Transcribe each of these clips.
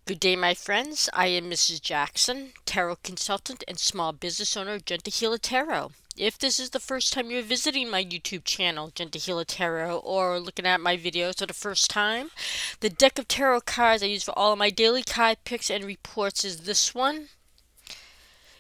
Good day, my friends. I am Mrs. Jackson, tarot consultant and small business owner of Gentahila Tarot. If this is the first time you're visiting my YouTube channel, Gentahila Tarot, or looking at my videos for the first time, the deck of tarot cards I use for all of my daily card picks and reports is this one.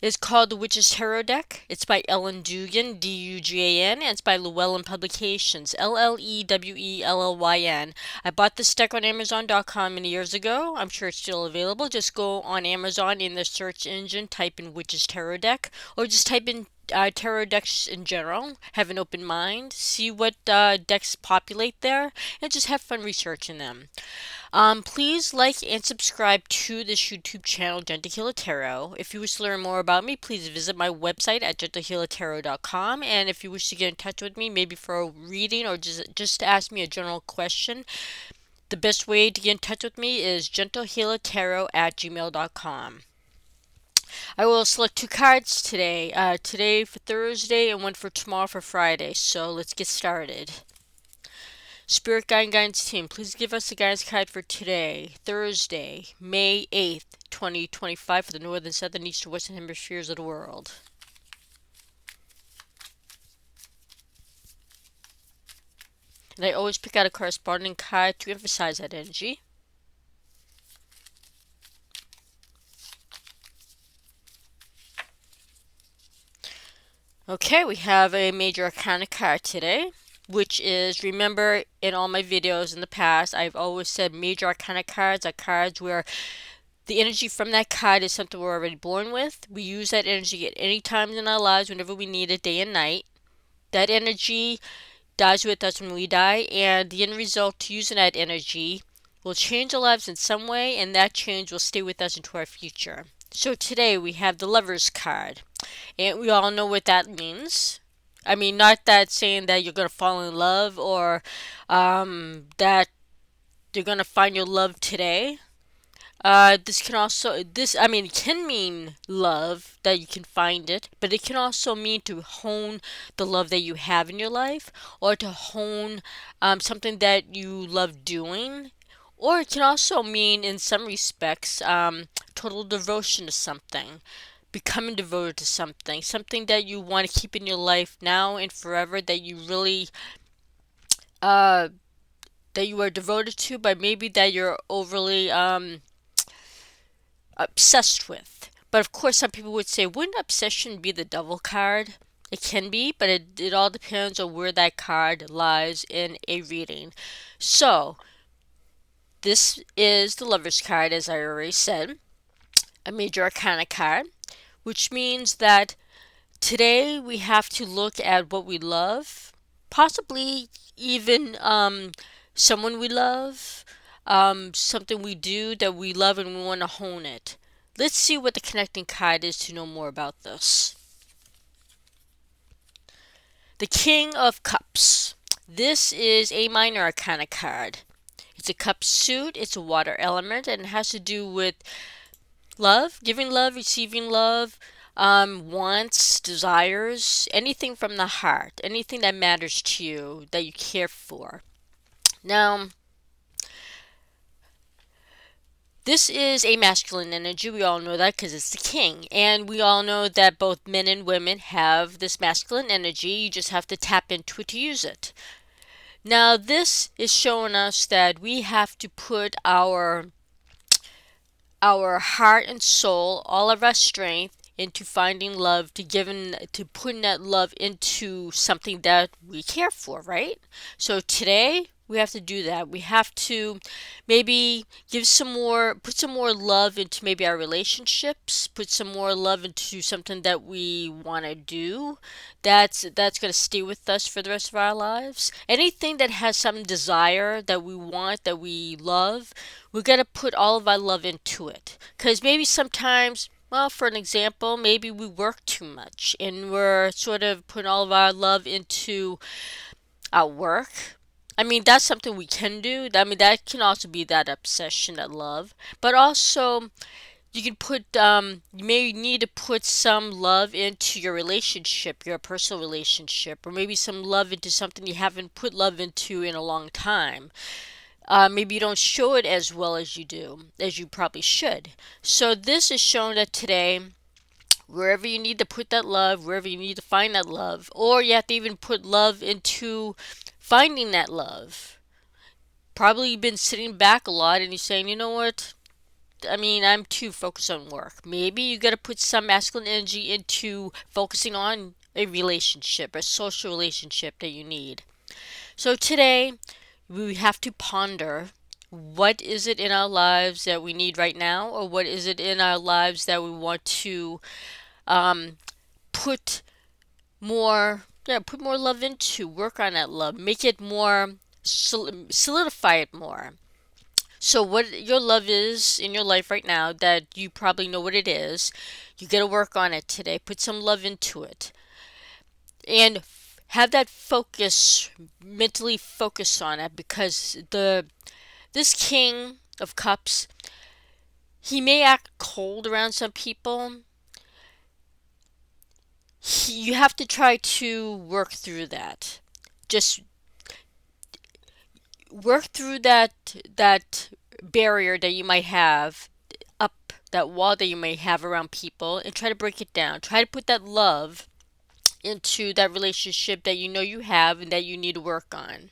It's called The Witch's Tarot Deck. It's by Ellen Dugan, Dugan, and it's by Llewellyn Publications, Lewellyn. I bought this deck on Amazon.com many years ago. I'm sure it's still available. Just go on Amazon in the search engine, type in Witch's Tarot Deck, or just type in tarot decks in general. Have an open mind, see what decks populate there, and just have fun researching them. Please like and subscribe to this YouTube channel, Gentahila Tarot. If you wish to learn more about me, please visit my website at gentahilatarot.com. And if you wish to get in touch with me, maybe for a reading or just to ask me a general question, the best way to get in touch with me is gentahilatarot@gmail.com. I will select two cards today. Today for Thursday and one for tomorrow for Friday. So let's get started. Spirit Guide and Guidance Team, please give us the guidance card for today, Thursday, May 8th, 2025, for the northern, southern, east, and western hemispheres of the world. And I always pick out a corresponding card to emphasize that energy. Okay, we have a major arcana card today, which is, remember, in all my videos in the past, I've always said major arcana cards are cards where the energy from that card is something we're already born with. We use that energy at any time in our lives whenever we need it, day and night. That energy dies with us when we die, and the end result to using that energy will change our lives in some way, and that change will stay with us into our future. So today we have the Lover's card, and we all know what that means. I mean, not that saying that you're going to fall in love or that you're going to find your love today. This can also, it can mean love, that you can find it, but it can also mean to hone the love that you have in your life, or to hone something that you love doing, or it can also mean, in some respects, total devotion to something, becoming devoted to something, something that you want to keep in your life now and forever, that you really, that you are devoted to, but maybe that you're overly, obsessed with. But of course, some people would say, wouldn't obsession be the devil card? It can be, but it all depends on where that card lies in a reading. So, this is the Lover's card, as I already said, a major arcana card, which means that today we have to look at what we love, possibly even someone we love, something we do that we love and we want to hone it. Let's see what the connecting card is to know more about this. The King of Cups. This is a minor arcana card. It's a cup suit, it's a water element, and it has to do with love, giving love, receiving love, wants, desires, anything from the heart, anything that matters to you, that you care for. Now, this is a masculine energy. We all know that because it's the king. And we all know that both men and women have this masculine energy. You just have to tap into it to use it. Now, this is showing us that we have to put our heart and soul, all of our strength, into finding love, to putting that love into something that we care for, right? So today we have to do that. We have to maybe put some more love into maybe our relationships, put some more love into something that we want to do. That's going to stay with us for the rest of our lives. Anything that has some desire that we want, that we love, we're going to put all of our love into it. Because maybe sometimes, well, for an example, maybe we work too much and we're sort of putting all of our love into our work. I mean, that's something we can do. I mean, that can also be that obsession, that love. But also, you can you may need to put some love into your relationship, your personal relationship, or maybe some love into something you haven't put love into in a long time. Maybe you don't show it as well as you do, as you probably should. So this is showing that today, wherever you need to put that love, wherever you need to find that love, or you have to even put love into finding that love. Probably you've been sitting back a lot and you're saying, you know what? I mean, I'm too focused on work. Maybe you got to put some masculine energy into focusing on a relationship, a social relationship that you need. So today, we have to ponder, what is it in our lives that we need right now, or what is it in our lives that we want to um, put put more love into, work on that love, make it more, solidify it more. So what your love is in your life right now, that you probably know what it is, you got to work on it today. Put some love into it. And have that focus, mentally focus on it, because the this King of Cups, he may act cold around some people. You have to try to work through that. Just work through that barrier that you might have up, that wall that you may have around people, and try to break it down. Try to put that love into that relationship that you know you have and that you need to work on.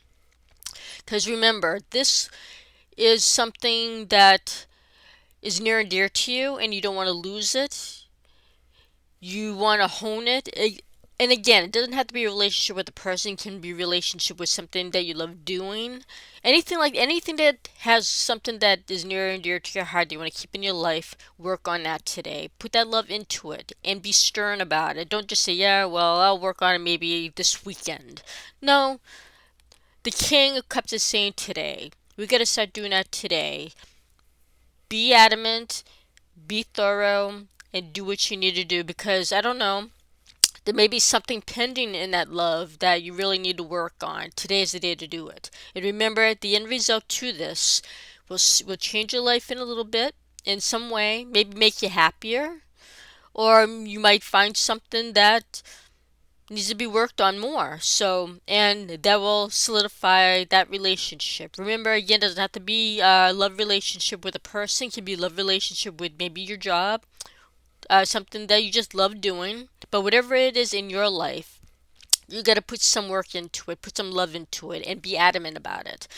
Because remember, this is something that is near and dear to you, and you don't want to lose it. You want to hone it. And again, it doesn't have to be a relationship with a person. It can be a relationship with something that you love doing. Anything that has something that is near and dear to your heart that you want to keep in your life, work on that today. Put that love into it and be stern about it. Don't just say, yeah, well, I'll work on it maybe this weekend. No, the King of Cups is saying today. We got to start doing that today. Be adamant, be thorough, and do what you need to do, because I don't know, there may be something pending in that love that you really need to work on. Today is the day to do it. And remember, the end result to this will change your life in a little bit, in some way, maybe make you happier, or you might find something that needs to be worked on more. So, and that will solidify that relationship. Remember, again, it doesn't have to be a love relationship with a person. It can be a love relationship with maybe your job, something that you just love doing. But whatever it is in your life, you got to put some work into it, put some love into it, and be adamant about it.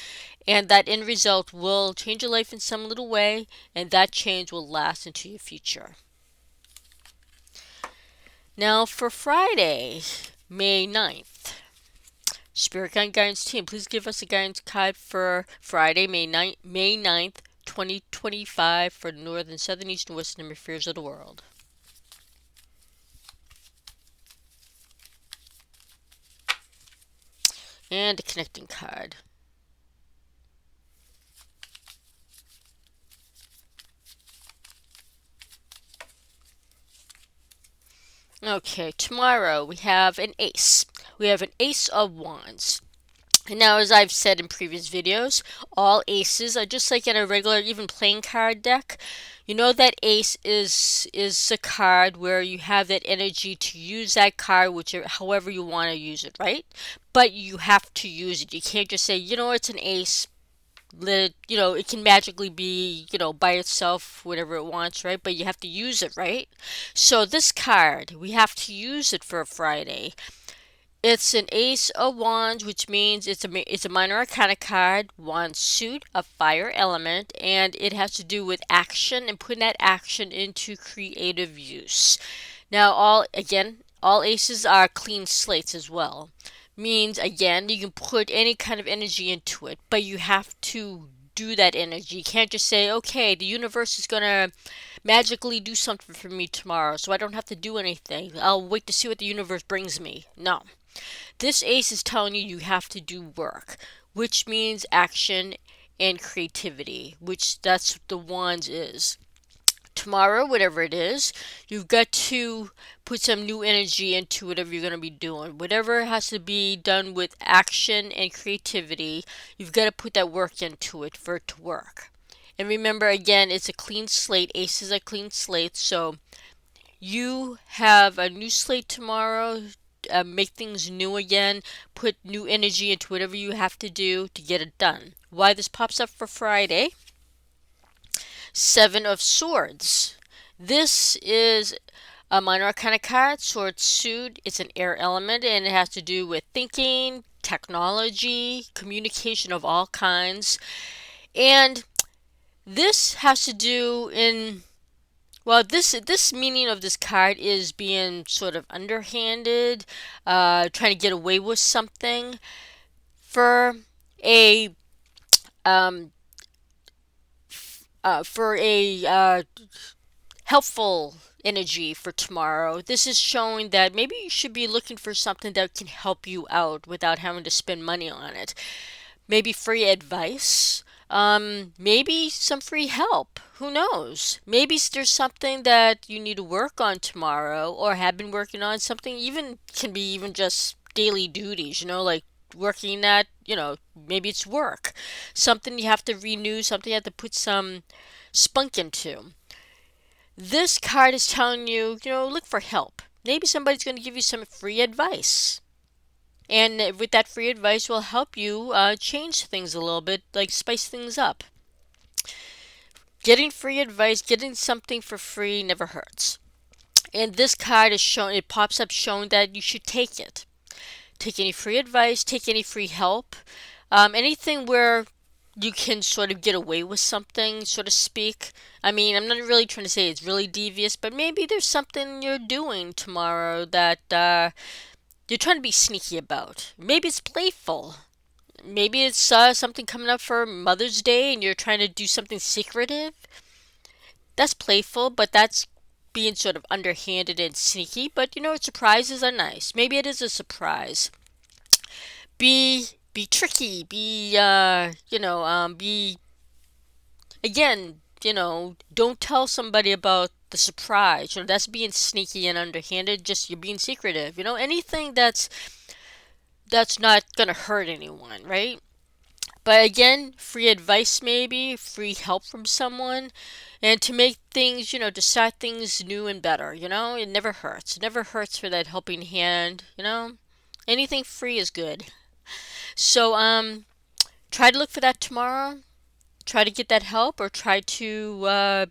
And that end result will change your life in some little way, and that change will last into your future. Now, for Friday, May 9th, Spirit Guide Guidance Team, please give us a guidance card for Friday, May 9th, 2025, for the northern, southern, east, and western hemispheres of the world. And a connecting card. Okay, tomorrow we have an ace. We have an ace of wands. And now, as I've said in previous videos, all aces are just like in a regular, even playing card deck. You know that ace is a card where you have that energy to use that card, whichever, however you want to use it, right? But you have to use it. You can't just say, you know, it's an ace. Let it, it can magically be, by itself, whatever it wants, right? But you have to use it, right? So this card, we have to use it for a Friday. It's an Ace of Wands, which means it's a minor arcana card, wand suit, a fire element, and it has to do with action and putting that action into creative use. Now, all aces are clean slates as well. Means, again, you can put any kind of energy into it, but you have to do that energy. You can't just say, okay, the universe is gonna magically do something for me tomorrow, so I don't have to do anything. I'll wait to see what the universe brings me. No. This ace is telling you you have to do work, which means action and creativity, which that's what the wands is. Tomorrow, whatever it is, you've got to put some new energy into whatever you're going to be doing. Whatever has to be done with action and creativity, you've got to put that work into it for it to work. And remember, again, it's a clean slate. Ace is a clean slate, so you have a new slate tomorrow make things new again, put new energy into whatever you have to do to get it done. Why this pops up for Friday? Seven of Swords. This is a minor arcana card, Sword Suit. It's an air element and it has to do with thinking, technology, communication of all kinds. And this has to do in, well, this meaning of this card is being sort of underhanded, trying to get away with something. For a um, helpful energy for tomorrow, this is showing that maybe you should be looking for something that can help you out without having to spend money on it. Maybe free advice, maybe some free help. Who knows? Maybe there's something that you need to work on tomorrow or have been working on, something even can be even just daily duties, like working at, maybe it's work. Something you have to renew, something you have to put some spunk into. This card is telling you, look for help. Maybe somebody's going to give you some free advice. And with that free advice will help you change things a little bit, like spice things up. Getting free advice, getting something for free never hurts. And this card is showing, it pops up showing that you should take it. Take any free advice, take any free help. Anything where you can sort of get away with something, so to speak. I mean, I'm not really trying to say it's really devious, but maybe there's something you're doing tomorrow that you're trying to be sneaky about. Maybe it's playful. Maybe it's something coming up for Mother's Day and you're trying to do something secretive. That's playful, but that's being sort of underhanded and sneaky. But surprises are nice. Maybe it is a surprise. Be tricky. Be again. Don't tell somebody about the surprise. That's being sneaky and underhanded. Just you're being secretive. Anything that's not gonna hurt anyone, right? But again, free advice maybe, free help from someone, and to make things, to start things new and better, it never hurts. It never hurts for that helping hand, Anything free is good. So, try to look for that tomorrow. Try to get that help or try to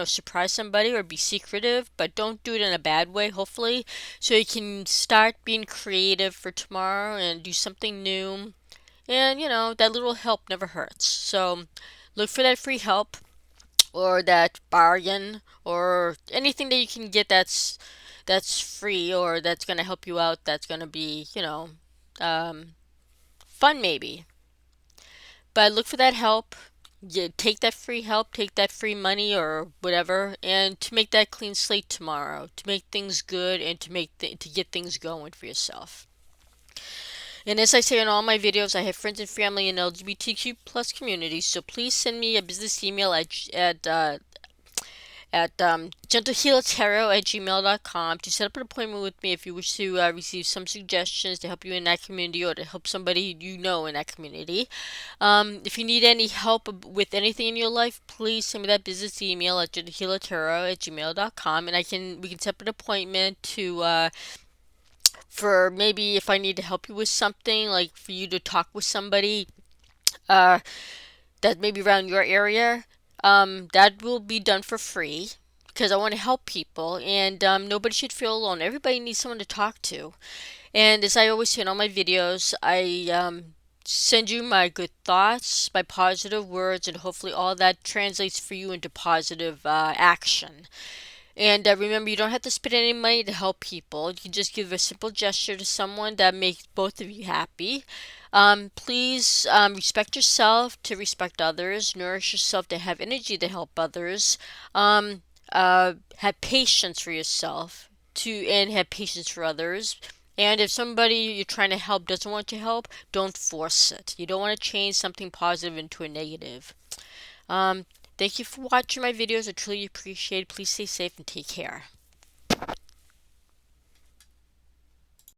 surprise somebody or be secretive, but don't do it in a bad way, hopefully. So you can start being creative for tomorrow and do something new. And, that little help never hurts. So look for that free help or that bargain or anything that you can get that's free or that's going to help you out, that's going to be, fun maybe. But look for that help. Take that free help, take that free money or whatever, and to make that clean slate tomorrow, to make things good and to get things going for yourself. And as I say in all my videos, I have friends and family in LGBTQ plus communities, so please send me a business email at gentlehealertarot@gmail.com to set up an appointment with me if you wish to receive some suggestions to help you in that community or to help somebody in that community. If you need any help with anything in your life, please send me that business email at gentlehealertarot@gmail.com, and we can set up an appointment for maybe if I need to help you with something, like for you to talk with somebody that maybe around your area. That will be done for free because I want to help people and nobody should feel alone. Everybody needs someone to talk to. And as I always say in all my videos, I send you my good thoughts, my positive words, and hopefully all that translates for you into positive action. And remember, you don't have to spend any money to help people. You can just give a simple gesture to someone that makes both of you happy. Please respect yourself to respect others. Nourish yourself to have energy to help others. Have patience for yourself and have patience for others. And if somebody you're trying to help doesn't want to help, don't force it. You don't want to change something positive into a negative. Thank you for watching my videos. I truly appreciate it. Please stay safe and take care.